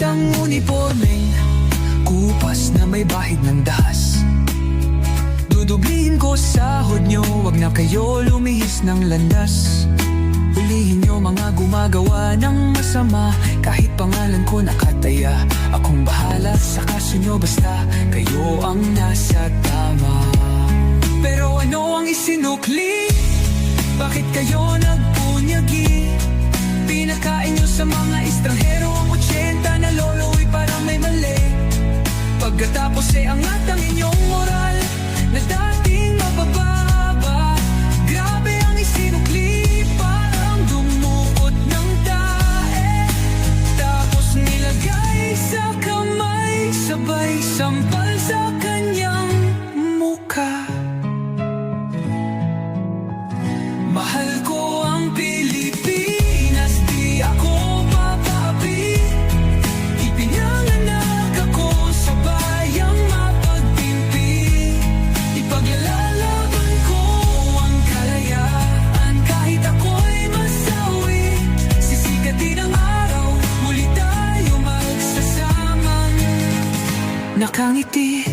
ang uniformeng kupas na may bahid ng dahas. Dudublihin ko sahod nyo, wag na kayo lumihis ng landas. Hulihin nyo mga gumagawa ng masama, kahit pangalan ko nakataya. Akong bahala sa kaso nyo, basta kayo ang nasa tama. Pero ano ang isinukli? Bakit kayo nagpunyagi? Pinakain nyo sa mga estranghero ang 80 na lolo'y parang may mali. Pagkatapos ay angat ang inyong moral na dating mabababa. Grabe ang isinukli, parang dumukot ng tae. Tapos nilagay sa kamay, sabay sampal sa kanyang mukha. Mahal ko ang Pilipinas, di ako papapi. Ipinanganak ako sa bayang mapagtimpi. Ipaglalaban ko ang kalayaan, kahit ako'y masawi. Sisigatin ang araw, muli tayo magsasamang nakangiti.